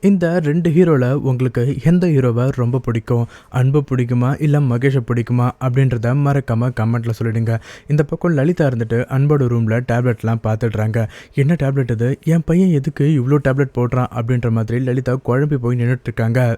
இந்த 2 ஹீரோல உங்களுக்கு எந்த ஹீரோவ ரொம்ப பிடிக்கும்? அன்பு பிடிக்குமா? இல்ல மகேஷ பிடிக்குமா? அப்படின்றத மறக்காம கமெண்ட்ல சொல்லிடுங்க. இந்த பக்கம் லலிதா இருந்துட்டு அன்போட ரூம்ல டேப்லெட்லாம் பார்த்துடுறாங்க. என்ன டேப்லெட் இது? என் பையன் எதுக்கு இவ்ளோ டேப்லெட் போடுறான்? அப்படின்ற மாதிரி லலிதா குழம்பி போய் நின்னுட்டு இருக்காங்க.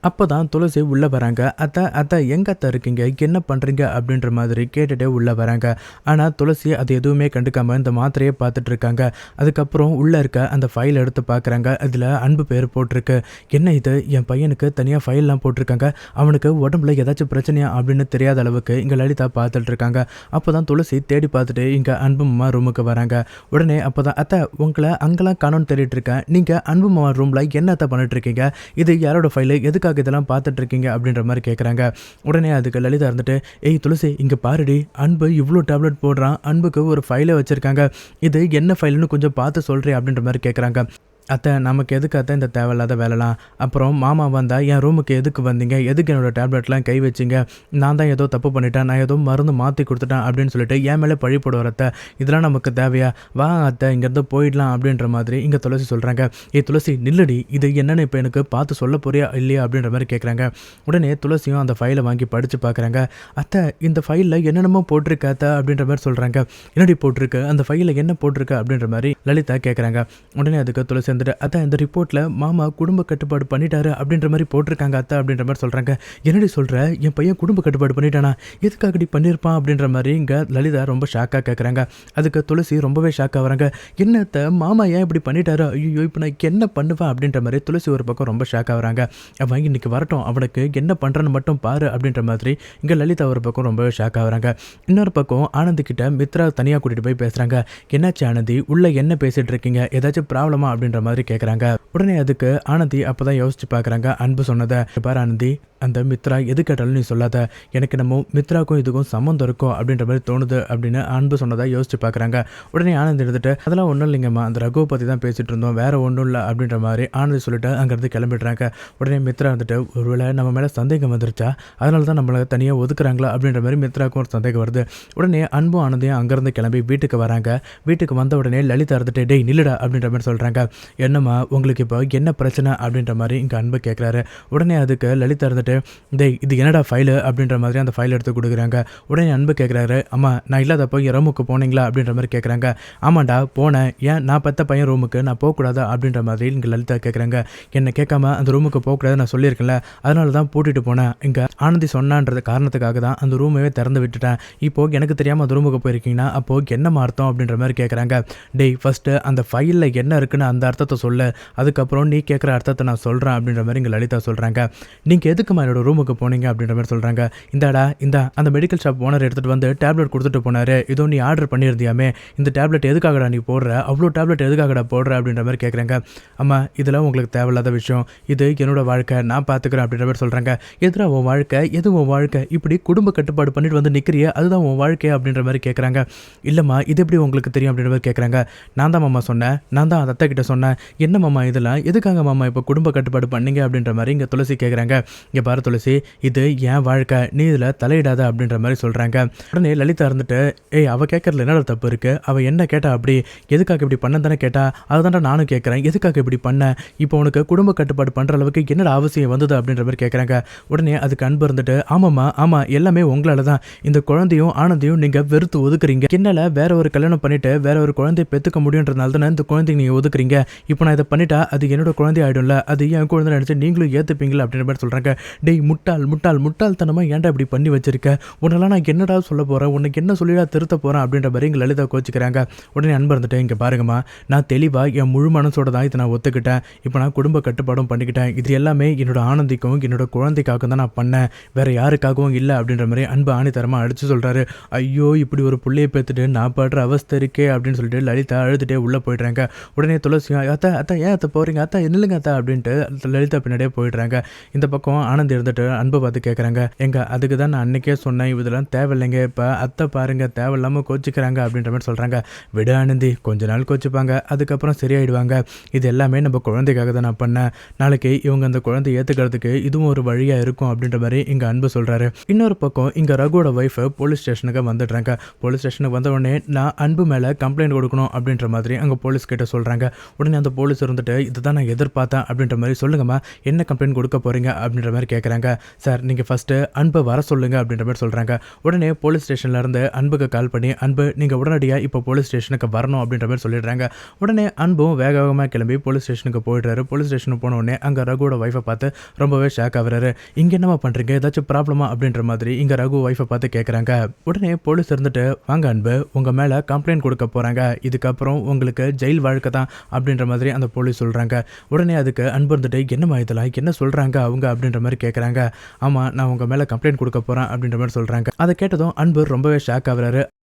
அப்பதான் துளசி உள்ள வராங்க. அத்தை எங்க அத்தை இருக்கீங்க? என்ன பண்றீங்க? அப்படின்ற மாதிரி கேட்டுட்டே உள்ள வராங்க. ஆனா துளசி அது எதுவுமே கண்டுக்காம இந்த மாத்திரையை பார்த்துட்டு இருக்காங்க. அதுக்கப்புறம் உள்ள இருக்க அந்த ஃபைல் எடுத்து பார்க்குறாங்க. அதில் அன்பு பேர் போட்டிருக்கு. என்ன இது? என் பையனுக்கு தனியாக ஃபைல்லாம் போட்டிருக்காங்க. அவனுக்கு உடம்புல ஏதாச்சும் பிரச்சனையா அப்படின்னு தெரியாத அளவுக்கு இங்கே லலிதா பார்த்துட்டு இருக்காங்க. அப்போ தான் துளசி தேடி பார்த்துட்டு இங்கே அன்பு மாமா ரூமுக்கு வராங்க. உடனே அப்போ தான் அத்தை உங்களை அங்கெல்லாம் காணோன்னு தேடிட்டு இருக்கேன். நீங்கள் அன்பு மாமா ரூமில் என்ன அத்தை பண்ணிட்டு இருக்கீங்க? இது யாரோட ஃபைலு? எதுக்காக இதெல்லாம் பார்த்துட்டு இருக்கீங்க? அப்படின்ற மாதிரி கேட்குறாங்க. உடனே அதுக்கு லலிதா இருந்துட்டு, ஏய் துளசி இங்கே பாருடி, அன்பு இவ்வளோ டேப்லெட் போடுறான், அன்புக்கு ஒரு ஃபைலை வச்சுருக்காங்க, இது என்ன ஃபைலுன்னு கொஞ்சம் பார்த்து சொல்கிறேன் அப்படின்ற மாதிரி கேட்குறாங்க. அத்தை நமக்கு எதுக்கு அத்தை இந்த தேவையில்லாத வேலைலாம்? அப்புறம் மாமா வந்தால் என் ரூமுக்கு எதுக்கு வந்தீங்க? எதுக்கு என்னோடய டேப்லெட்லாம் கை வச்சிங்க? நான் தான் ஏதோ தப்பு பண்ணிட்டேன், நான் ஏதோ மருந்து மாற்றி கொடுத்துட்டேன் அப்படின்னு சொல்லிட்டு என் மேலே பழி போடுவார் அத்தை. இதெல்லாம் நமக்கு தேவையா? வா அத்தை இங்கேருந்து போயிடலாம் அப்படின்ற மாதிரி இங்கே துளசி சொல்கிறாங்க. ஏய் துளசி நில்லடி, இது என்னென்னு இப்போ எனக்கு பார்த்து சொல்ல போறியா இல்லையா அப்படின்ற மாதிரி கேட்குறாங்க. உடனே துளசியும் அந்த ஃபைலை வாங்கி படித்து பார்க்குறாங்க. அத்தை இந்த ஃபைலில் என்னென்னமோ போட்டிருக்கு அத்தை அப்படின்ற மாதிரி சொல்கிறாங்க. என்னடி போட்டிருக்கு? அந்த ஃபைலில் என்ன போட்டிருக்கு அப்படின்ற மாதிரி லலிதா கேட்குறாங்க. உடனே அதுக்கு துளசி அதான் இந்த ரிப்போர்ட்ல மாமா குடும்ப கட்டுப்பாடு பண்ணிட்டாரு அப்படின்ற மாதிரி போட்டிருக்காங்க அத்தை அப்படின்ற மாதிரி சொல்றாங்க. என்னடி சொல்ற? என் பையன் குடும்ப கட்டுப்பாடு பண்ணிட்டானா? எதுக்காகடி பண்ணியிருப்பான்? அப்படின்ற மாதிரி இங்க லலிதா ரொம்ப ஷாக்கா கேட்குறாங்க. அதுக்கு துளசி ரொம்பவே ஷாக்கா வராங்க. என்னத்த மாமா ஏன் இப்படி பண்ணிட்டாரு? ஐயோ இப்போ நான் என்ன பண்ணுவேன் அப்படின்ற மாதிரி துளசி ஒரு பக்கம் ரொம்ப ஷாக்கா வராங்க. அவன் இன்னைக்கு வரட்டும், அவனுக்கு என்ன பண்றன்னு மட்டும் பாரு அப்படின்ற மாதிரி இங்க லலிதா ஒரு பக்கம் ரொம்பவே ஷாக்கா வராங்க. இன்னொரு பக்கம் ஆனந்தி கிட்ட மித்ரா தனியா கூட்டிட்டு போய் பேசுறாங்க. என்னாச்சு ஆனந்தி, உள்ள என்ன பேசிட்டு இருக்கீங்க? ஏதாச்சும் ப்ராப்ளமா அப்படின்ற மாதிரி கேட்குறாங்க. உடனே அதுக்கு ஆனந்தி அப்போதான் யோசிச்சு பார்க்குறாங்க. அன்பு சொன்னதை பாரு ஆனந்தி, அந்த மித்ரா எது கேட்டாலும் நீ சொல்லாத, எனக்கு நம்ம மித்ராக்கும் இதுக்கும் சம்மந்தம் இருக்கும் அப்படின்ற மாதிரி தோணுது அப்படின்னு அன்பு சொன்னதாக யோசிச்சு பார்க்குறாங்க. உடனே ஆனந்தி எடுத்துட்டு அதெல்லாம் ஒன்றும் இல்லைங்கம்மா, அந்த ரகுவை பற்றி தான் பேசிகிட்டு இருந்தோம், வேறு ஒன்றும் இல்லை அப்படின்ற மாதிரி ஆனந்தி சொல்லிட்டு அங்கேருந்து கிளம்பிடுறாங்க. உடனே மித்ரா வந்துட்டு ஒருவேளை நம்ம மேலே சந்தேகம் வந்துருச்சா, அதனால தான் நம்மளை தனியாக ஒதுக்குறாங்களா அப்படின்ற மாதிரி மித்ராவுக்கும் ஒரு சந்தேகம் வருது. உடனே அன்பும் ஆனந்தியும் அங்கேருந்து கிளம்பி வீட்டுக்கு வராங்க. வீட்டுக்கு வந்த உடனே லலிதா இருந்துட்டு டேய் நில்லுடா அப்படின்ற மாதிரி சொல்கிறாங்க. என்னம்மா உங்களுக்கு இப்போ என்ன பிரச்சனை அப்படின்ற மாதிரி இங்கே அன்பு கேட்குறாரு. உடனே அதுக்கு லலிதா இருந்துட்டு டேய் இது என்னடா ஃபைலு அப்படின்ற மாதிரி அந்த ஃபைல் எடுத்து கொடுக்குறாங்க. உடனே அன்பு கேட்குறாரு, அம்மா நான் இல்லாதப்போ என் ரூமுக்கு போனீங்களா அப்படின்ற மாதிரி கேட்குறாங்க. ஆமாண்டா போனேன், ஏன் நான் பெத்த பையன் ரூமுக்கு நான் போகக்கூடாதா அப்படின்ற மாதிரி இங்கே லலிதா கேட்குறாங்க. என்னை கேட்காம அந்த ரூமுக்கு போகக்கூடாது நான் சொல்லியிருக்கேன்ல, அதனால தான் பூட்டிட்டு போனேன். இங்கே ஆனந்தி சொன்னான்றது காரணத்துக்காக தான் அந்த ரூமையே திறந்து விட்டுட்டேன். இப்போது எனக்கு தெரியாமல் அந்த ரூமுக்கு போயிருக்கீங்கன்னா அப்போது என்ன அர்த்தம் அப்படின்ற மாதிரி கேட்குறாங்க. டேய் ஃபஸ்ட்டு அந்த ஃபைலில் என்ன இருக்குன்னு அந்த அர்த்தத்தை சொல்லு, அதுக்கப்புறம் நீ கேட்குற அர்த்தத்தை நான் சொல்கிறேன் அப்படின்ற மாதிரி இங்கே லலிதா சொல்கிறாங்க. நீங்கள் எதுக்கு என்னோட ரூமுக்கு போனீங்க அப்படின்ற மாதிரி சொல்கிறாங்க. இந்தாடா அந்த மெடிக்கல் ஷாப் ஓனர் எடுத்துகிட்டு வந்து டேப்லெட் கொடுத்துட்டு போனார், இதோ நீ ஆர்டர் பண்ணியிருந்தியாமே, இந்த டேப்லெட் எதுக்காகடா நீ போடுற, அவ்வளோ டேப்லெட் எதுக்காகடா போடுற அப்படின்ற மாதிரி கேட்குறாங்க. அம்மா இதெல்லாம் உங்களுக்கு தேவையில்லாத விஷயம், இது என்னோட வாழ்க்கை, நான் பார்த்துக்கிறேன் அப்படின்ற மாதிரி சொல்கிறாங்க. எதுனா உன் வாழ்க்கை, எது உன் வாழ்க்கை, இப்படி குடும்ப கட்டுப்பாடு பண்ணிட்டு வந்து நிற்கிறிய, அதுதான் உன் வாழ்க்கை அப்படின்ற மாதிரி கேட்குறாங்க. இல்லைம்மா இது எப்படி உங்களுக்கு தெரியும் அப்படின்ற மாதிரி கேட்குறாங்க. நான் தான் மாமா சொன்னேன், நான் தான் அந்த அத்தை கிட்ட சொன்னேன். என்ன மாமா இதெல்லாம் எதுக்காக மாமா இப்போ குடும்ப கட்டுப்பாடு பண்ணீங்க அப்படின்ற மாதிரி இங்கே துளசி கேட்குறாங்க. இங்கே பாரு துளசி, இது என் வாழ்க்கை, நீ இதில் தலையிடாத அப்படின்ற மாதிரி சொல்கிறாங்க. உடனே லலிதா இருந்துட்டு ஏய் அவள் கேட்கறதுல என்னடா தப்பு இருக்குது, அவள் என்ன கேட்டா அப்படி எதுக்காக இப்படி பண்ண தானே கேட்டா, அதுதான்டா நானும் கேட்குறேன், எதுக்காக இப்படி பண்ண, இப்போ உனக்கு குடும்ப கட்டுப்பாடு பண்ணுற அளவுக்கு என்னடா அவசியம் வந்தது அப்படின்ற மாதிரி கேட்குறாங்க. உடனே அதுக்கு அன்பு இருந்துட்டு ஆமாம்மா ஆமாம் எல்லாமே உங்களால் தான், இந்த குழந்தையும் ஆனந்தையும் நீங்கள் வெறுத்து ஒதுக்குறீங்க, என்னால் வேற ஒரு கல்யாணம் பண்ணிவிட்டு வேற ஒரு குழந்தைய பெற்றுக்க முடியுன்றதுனால தானே இந்த குழந்தைங்க நீங்கள் ஒதுக்குறீங்க, இப்போ நான் இதை பண்ணிட்டா அது என்னோட குழந்தை ஆகிடும்ல, அது என் குழந்தை நினச்சி நீங்களும் ஏற்றுப்பீங்களா அப்படின்ற மாதிரி சொல்கிறாங்க. டேய் முட்டாள்தனமாக ஏன்டா இப்படி பண்ணி வச்சிருக்க, உன்னெல்லாம் நான் என்னடா சொல்ல போகிறேன், உனக்கு என்ன சொல்லிடா திருத்த போகிறேன் அப்படின்ற மாதிரி இங்கே லலிதா கோச்சிக்கிறாங்க. உடனே அன்பு இருந்துட்டு இங்கே பாருங்கம்மா, நான் தெளிவாக என் முழு மனசோட தான் இதை நான் ஒத்துக்கிட்டேன், இப்போ நான் குடும்ப கட்டுப்பாடும் பண்ணிக்கிட்டேன், இது எல்லாமே என்னோட ஆனந்திக்கும் என்னோட குழந்தைக்காக தான் நான் பண்ணேன், வேறு யாருக்காகவும் இல்லை அப்படின்ற மாதிரி அன்பு ஆணித்தரமாக அடித்து சொல்கிறாரு. ஐயோ இப்படி ஒரு புள்ளையை பேத்துட்டு நான் பாடுற அவஸ்தை இருக்கே அப்படின்னு சொல்லிட்டு லலிதா அழுதுகிட்டே உள்ளே போயிடுறாங்க. உடனே துளசி அத்தை ஏன் அத்தை போகிறீங்க, அத்தை நில்லுங்க அத்தை அப்படின்ட்டு லலிதா பின்னாடியே போயிடுறாங்க. இந்த பக்கம் ஆனந்தி இருந்துட்டு அன்பை பார்த்து கேட்குறாங்க. அதுக்கு தான் நான் அன்றைக்கே சொன்னேன் இதெல்லாம் தேவையில்லைங்க, இப்போ அத்தை பாருங்க தேவையில்லாமல் கோச்சிக்கிறாங்க அப்படின்ற மாதிரி சொல்கிறாங்க. விட ஆனந்தி கொஞ்ச நாள் கோச்சிப்பாங்க, அதுக்கப்புறம் சரியாயிடுவாங்க, இது எல்லாமே நம்ம குழந்தைக்காக தான் நான் பண்ணேன், நாளைக்கு இவங்க அந்த குழந்தை ஏற்றுக்கிறதுக்கு இதுவும் ஒரு வழியாக இருக்கும் அப்படின்ற மாதிரி இங்கே அன்பு சொல்கிறாரு. இன்னொரு பக்கம் இங்கே ரகுவோட ஒய்ஃபு போலீஸ் ஸ்டேஷனுக்கு வந்துடுறாங்க. போலீஸ் ஸ்டேஷனுக்கு வந்த உடனே நான் அன்பு மேலே கம்ப்ளைண்ட் கொடுக்கணும் அப்படின்ற மாதிரி அங்கே போலீஸ் கிட்ட சொல்கிறாங்க. உடனே அந்த போலீஸ் இருந்துட்டு இதுதான் நான் எதிர்பார்த்தேன் அப்படின்ற மாதிரி சொல்லுங்கம்மா என்ன கம்ப்ளைண்ட் கொடுக்க போறீங்க அப்படின்ற மாதிரி கேட்குறாங்க. சார் நீங்கள் ஃபஸ்ட்டு அன்பை வர சொல்லுங்க அப்படின்ற மாதிரி சொல்கிறாங்க. உடனே போலீஸ் ஸ்டேஷன்ல இருந்து அன்புக்கு கால் பண்ணி அன்பு நீங்கள் உடனடியாக இப்போ போலீஸ் ஸ்டேஷனுக்கு வரணும் அப்படின்ற மாதிரி சொல்லிடுறாங்க. உடனே அன்பும் வேக வேகமாக கிளம்பி போலீஸ் ஸ்டேஷனுக்கு போயிடுறாரு. போலீஸ் ஸ்டேஷனுக்கு போன உடனே அங்கே ரகுவோட ஒய்ஃபை பார்த்து ரொம்பவே ஷாக் ஆகுறாரு. இங்கே என்னமா பண்ணுறீங்க, ஏதாச்சும் ப்ராப்ளமா அப்படின்ற மாதிரி இங்கே ரகு ஒய்ஃபை பார்த்து கேட்குறாங்க. உடனே போலீஸ் இருந்துட்டு வாங்க அன்பு உங்கள் மேலே கம்ப்ளைண்ட் கொடுக்க போகிறாங்க, இதுக்கப்புறம் உங்களுக்கு ஜெயில் வாழ்க்கை தான் அப்படின்ற மாதிரி அந்த போலீஸ் சொல்கிறாங்க. உடனே அதுக்கு அன்பு இருந்துட்டு என்னம்மா இதெல்லாம் என்ன சொல்கிறாங்க அவங்க அப்படின்ற மாதிரி கேட்குறாங்க. ஆமாம் நான் உங்கள் மேலே கம்ப்ளைண்ட் கொடுக்க போகிறேன் அப்படின்ற மாதிரி சொல்கிறாங்க. அதை கேட்டதும் அன்பு ரொம்பவே ஷாக் ஆகுறாரு.